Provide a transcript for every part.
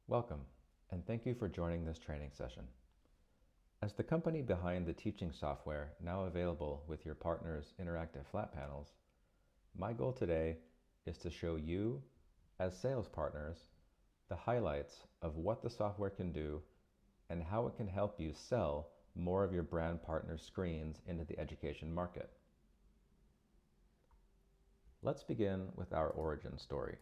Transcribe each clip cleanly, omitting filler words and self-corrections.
Welcome, and thank you for joining this training session. As the company behind the teaching software now available with your partner's interactive flat panels, my goal today is to show you, as sales partners, the highlights of what the software can do and how it can help you sell more of your brand partner screens into the education market. Let's begin with our origin story.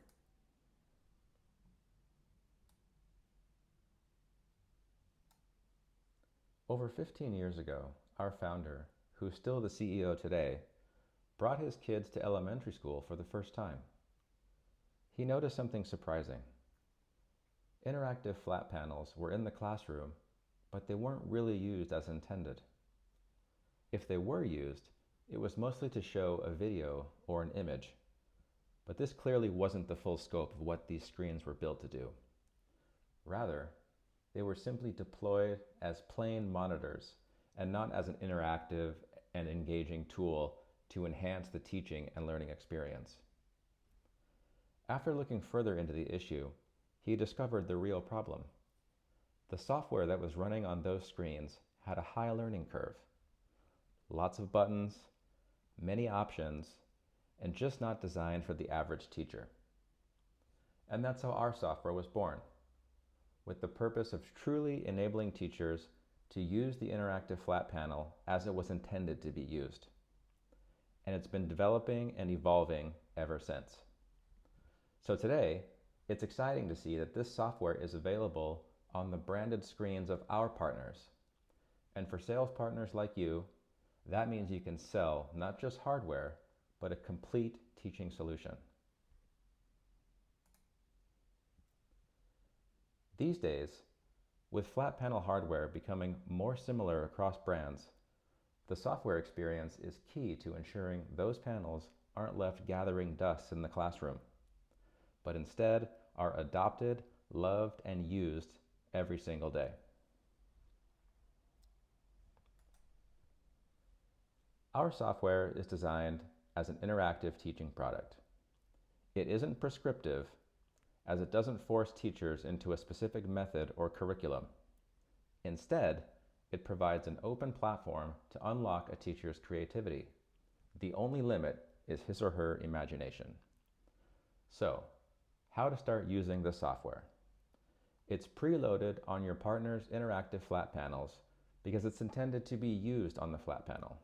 Over 15 years ago, our founder, who's still the CEO today, brought his kids to elementary school for the first time. He noticed something surprising. Interactive flat panels were in the classroom, but they weren't really used as intended. If they were used, it was mostly to show a video or an image, but this clearly wasn't the full scope of what these screens were built to do. Rather, they were simply deployed as plain monitors and not as an interactive and engaging tool to enhance the teaching and learning experience. After looking further into the issue, he discovered the real problem. The software that was running on those screens had a high learning curve. Lots of buttons, many options, and just not designed for the average teacher. And that's how our software was born, with the purpose of truly enabling teachers to use the interactive flat panel as it was intended to be used. And it's been developing and evolving ever since. So today, it's exciting to see that this software is available on the branded screens of our partners. And for sales partners like you, that means you can sell not just hardware, but a complete teaching solution. These days, with flat panel hardware becoming more similar across brands, the software experience is key to ensuring those panels aren't left gathering dust in the classroom, but instead are adopted, loved, and used every single day. Our software is designed as an interactive teaching product. It isn't prescriptive, as it doesn't force teachers into a specific method or curriculum. Instead, it provides an open platform to unlock a teacher's creativity. The only limit is his or her imagination. So, how to start using the software? It's preloaded on your partner's interactive flat panels because it's intended to be used on the flat panel.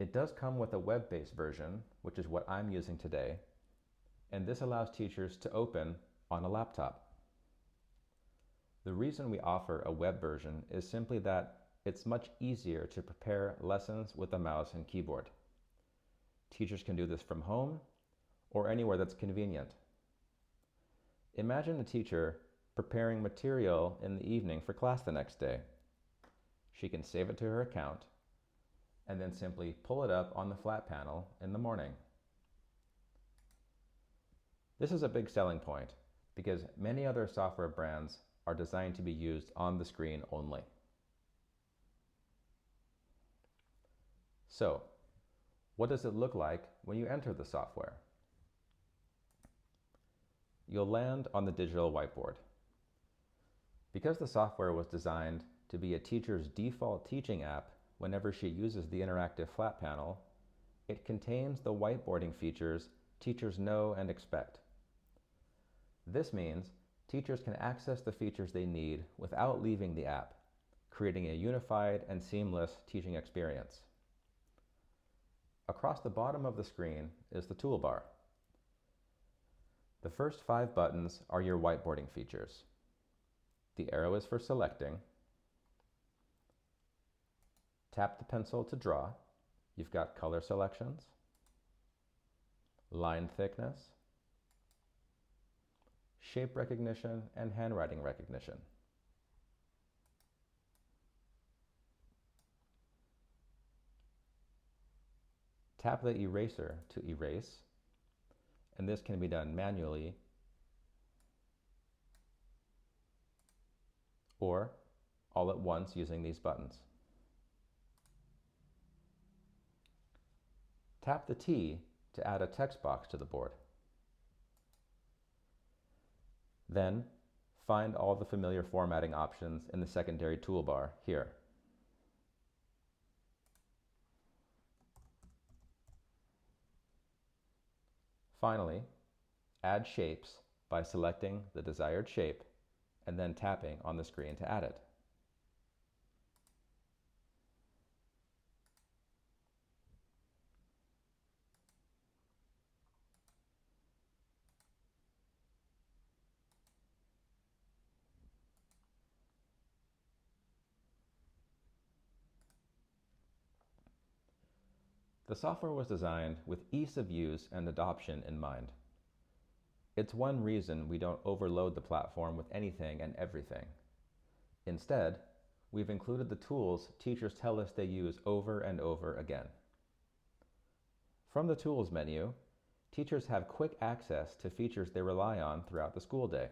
It does come with a web-based version, which is what I'm using today, and this allows teachers to open on a laptop. The reason we offer a web version is simply that it's much easier to prepare lessons with a mouse and keyboard. Teachers can do this from home or anywhere that's convenient. Imagine a teacher preparing material in the evening for class the next day. She can save it to her account and then simply pull it up on the flat panel in the morning. This is a big selling point because many other software brands are designed to be used on the screen only. So, what does it look like when you enter the software? You'll land on the digital whiteboard. Because the software was designed to be a teacher's default teaching app whenever she uses the interactive flat panel, it contains the whiteboarding features teachers know and expect. This means teachers can access the features they need without leaving the app, creating a unified and seamless teaching experience. Across the bottom of the screen is the toolbar. The first 5 buttons are your whiteboarding features. The arrow is for selecting. Tap the pencil to draw. You've got color selections, line thickness, shape recognition, and handwriting recognition. Tap the eraser to erase, and this can be done manually or all at once using these buttons. Tap the T to add a text box to the board. Then, find all the familiar formatting options in the secondary toolbar here. Finally, add shapes by selecting the desired shape and then tapping on the screen to add it. The software was designed with ease of use and adoption in mind. It's one reason we don't overload the platform with anything and everything. Instead, we've included the tools teachers tell us they use over and over again. From the Tools menu, teachers have quick access to features they rely on throughout the school day.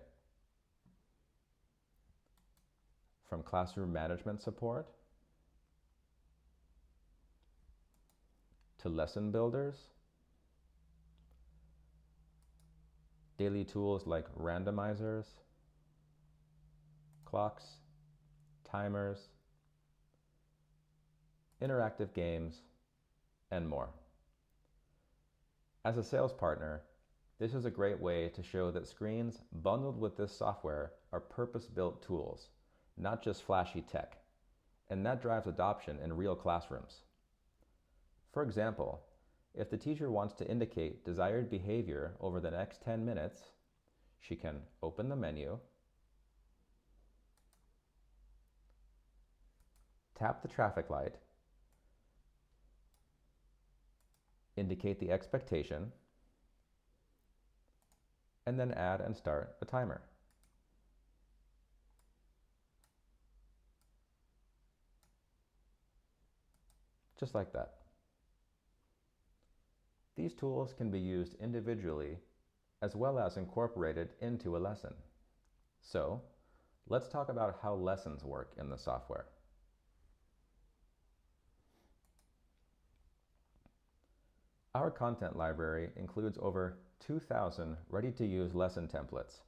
From classroom management support to lesson builders, daily tools like randomizers, clocks, timers, interactive games, and more. As a sales partner, this is a great way to show that screens bundled with this software are purpose-built tools, not just flashy tech, and that drives adoption in real classrooms. For example, if the teacher wants to indicate desired behavior over the next 10 minutes, she can open the menu, tap the traffic light, indicate the expectation, and then add and start a timer. Just like that. These tools can be used individually as well as incorporated into a lesson. So, let's talk about how lessons work in the software. Our content library includes over 2,000 ready-to-use lesson templates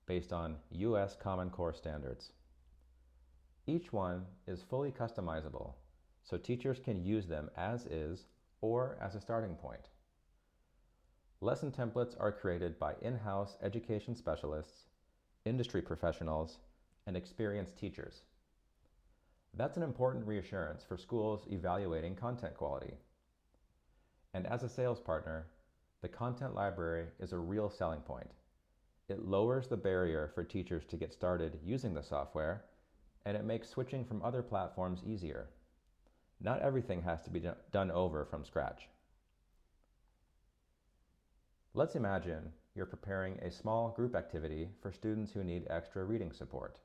based on US Common Core standards. Each one is fully customizable, so teachers can use them as is or as a starting point. Lesson templates are created by in-house education specialists, industry professionals, and experienced teachers. That's an important reassurance for schools evaluating content quality. And as a sales partner, the content library is a real selling point. It lowers the barrier for teachers to get started using the software, and it makes switching from other platforms easier. Not everything has to be done over from scratch. Let's imagine you're preparing a small group activity for students who need extra reading support.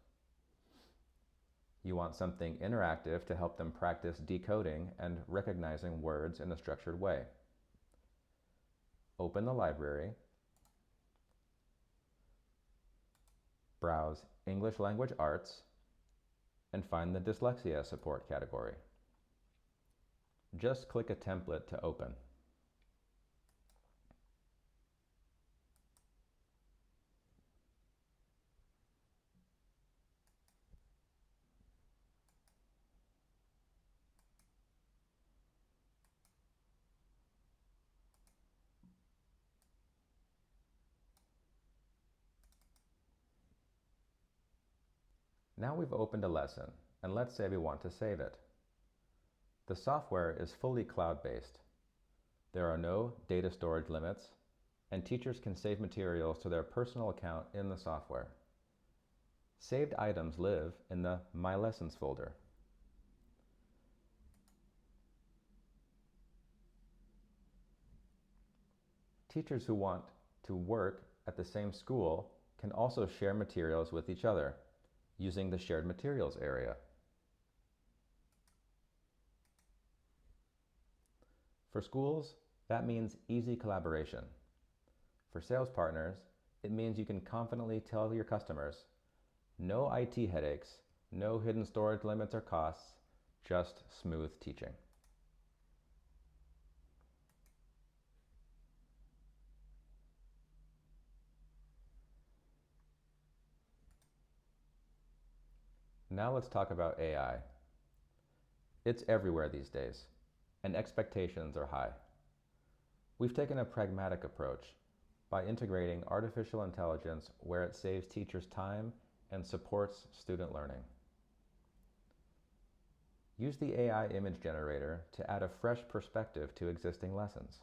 You want something interactive to help them practice decoding and recognizing words in a structured way. Open the library, browse English Language Arts, and find the Dyslexia Support category. Just click a template to open. Now we've opened a lesson, and let's say we want to save it. The software is fully cloud-based. There are no data storage limits, and teachers can save materials to their personal account in the software. Saved items live in the My Lessons folder. Teachers who want to work at the same school can also share materials with each other using the Shared Materials area. For schools, that means easy collaboration. For sales partners, it means you can confidently tell your customers, no IT headaches, no hidden storage limits or costs, just smooth teaching. now let's talk about AI. It's everywhere these days, and expectations are high. We've taken a pragmatic approach by integrating artificial intelligence where it saves teachers time and supports student learning. Use the AI image generator to add a fresh perspective to existing lessons.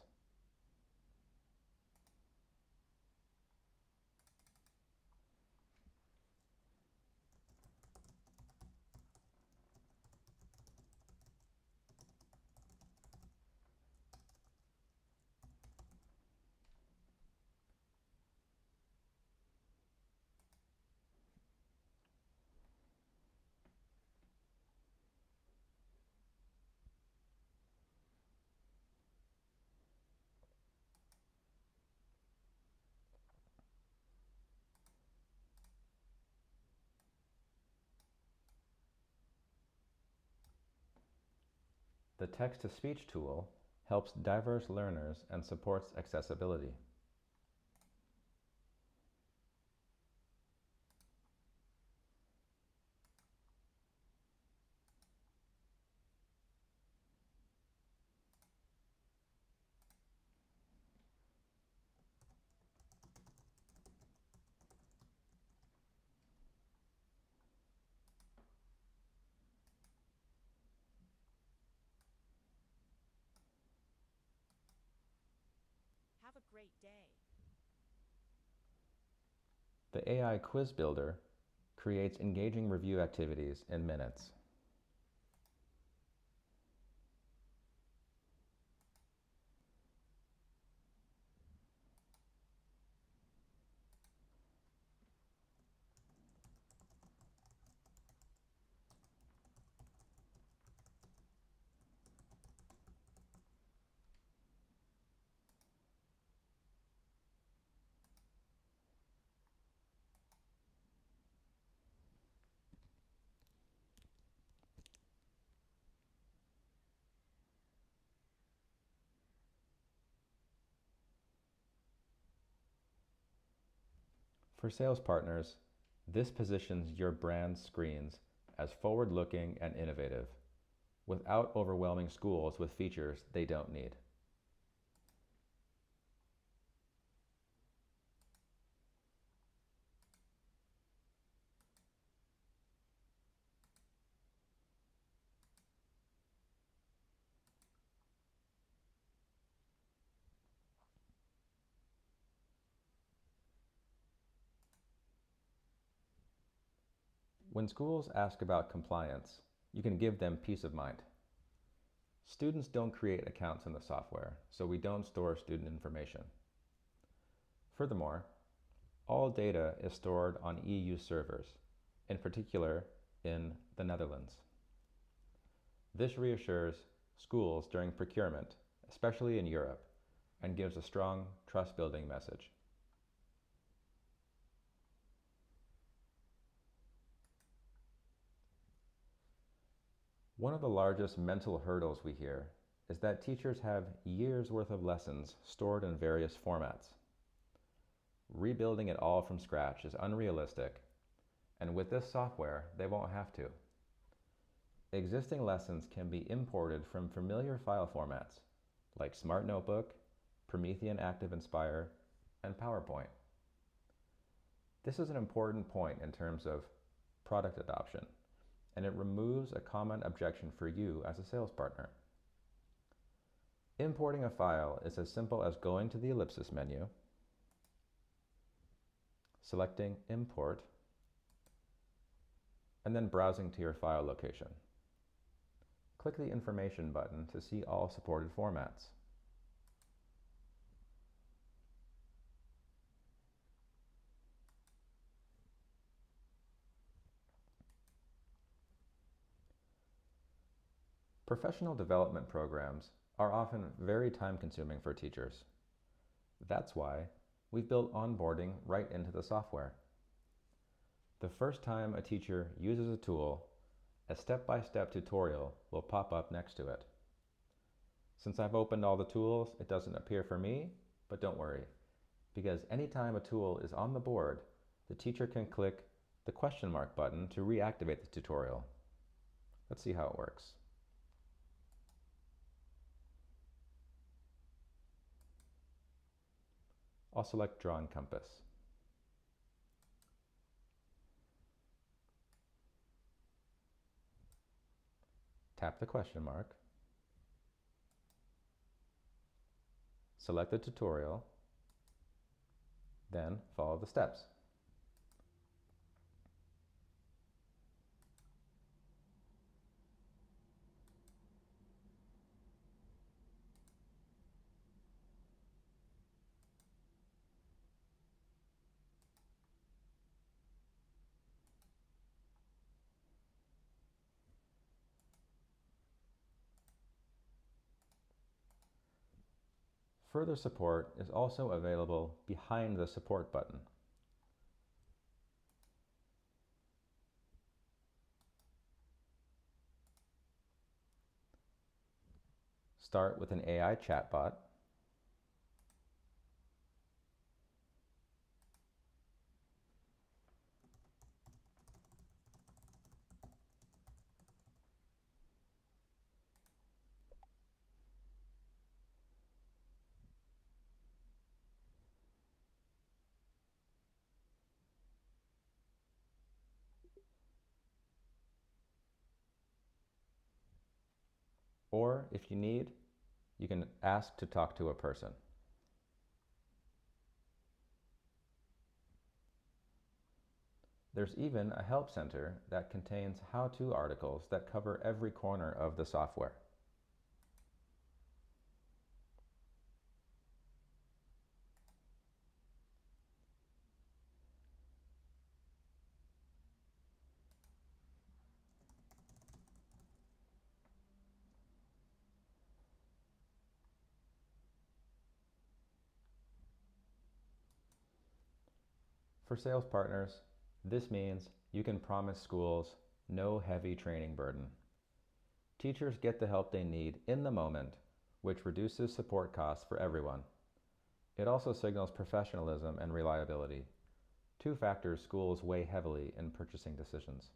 The text-to-speech tool helps diverse learners and supports accessibility. Have a great day. The AI quiz builder creates engaging review activities in minutes. For sales partners, this positions your brand's screens as forward-looking and innovative, without overwhelming schools with features they don't need. When schools ask about compliance, you can give them peace of mind. Students don't create accounts in the software, so we don't store student information. Furthermore, all data is stored on EU servers, in particular in the Netherlands. This reassures schools during procurement, especially in Europe, and gives a strong trust-building message. One of the largest mental hurdles we hear is that teachers have years' worth of lessons stored in various formats. Rebuilding it all from scratch is unrealistic, and with this software, they won't have to. Existing lessons can be imported from familiar file formats like Smart Notebook, Promethean Active Inspire, and PowerPoint. This is an important point in terms of product adoption, and it removes a common objection for you as a sales partner. Importing a file is as simple as going to the ellipsis menu, selecting Import, and then browsing to your file location. Click the Information button to see all supported formats. Professional development programs are often very time-consuming for teachers. That's why we've built onboarding right into the software. The first time a teacher uses a tool, a step-by-step tutorial will pop up next to it. Since I've opened all the tools, it doesn't appear for me, but don't worry, because anytime a tool is on the board, the teacher can click the question mark button to reactivate the tutorial. Let's see how it works. I'll select Draw and Compass. Tap the question mark. Select the tutorial, then follow the steps. Further support is also available behind the support button. Start with an AI chatbot. Or if you need, you can ask to talk to a person. There's even a help center that contains how-to articles that cover every corner of the software. For sales partners, this means you can promise schools no heavy training burden. Teachers get the help they need in the moment, which reduces support costs for everyone. It also signals professionalism and reliability, two factors schools weigh heavily in purchasing decisions.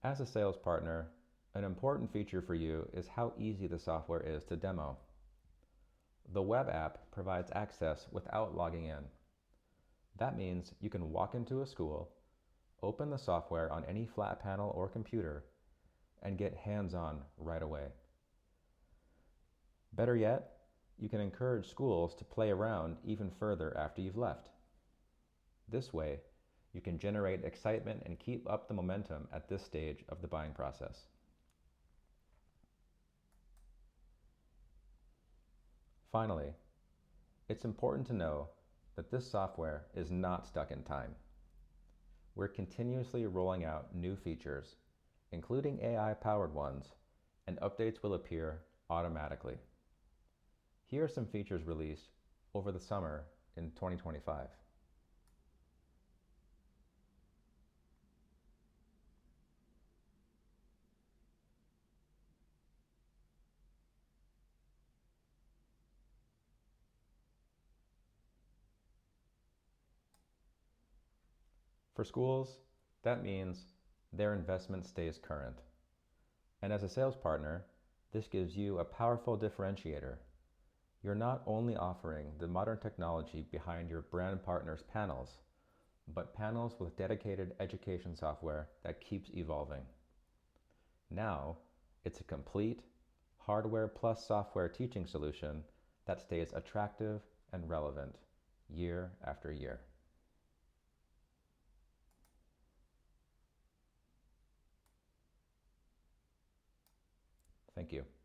As a sales partner, an important feature for you is how easy the software is to demo. The web app provides access without logging in. That means you can walk into a school, open the software on any flat panel or computer, and get hands-on right away. Better yet, you can encourage schools to play around even further after you've left. This way, you can generate excitement and keep up the momentum at this stage of the buying process. Finally, it's important to know that this software is not stuck in time. We're continuously rolling out new features, including AI-powered ones, and updates will appear automatically. Here are some features released over the summer in 2025. For schools, that means their investment stays current. And as a sales partner, this gives you a powerful differentiator. You're not only offering the modern technology behind your brand partner's panels, but panels with dedicated education software that keeps evolving. Now, it's a complete hardware plus software teaching solution that stays attractive and relevant year after year. Thank you.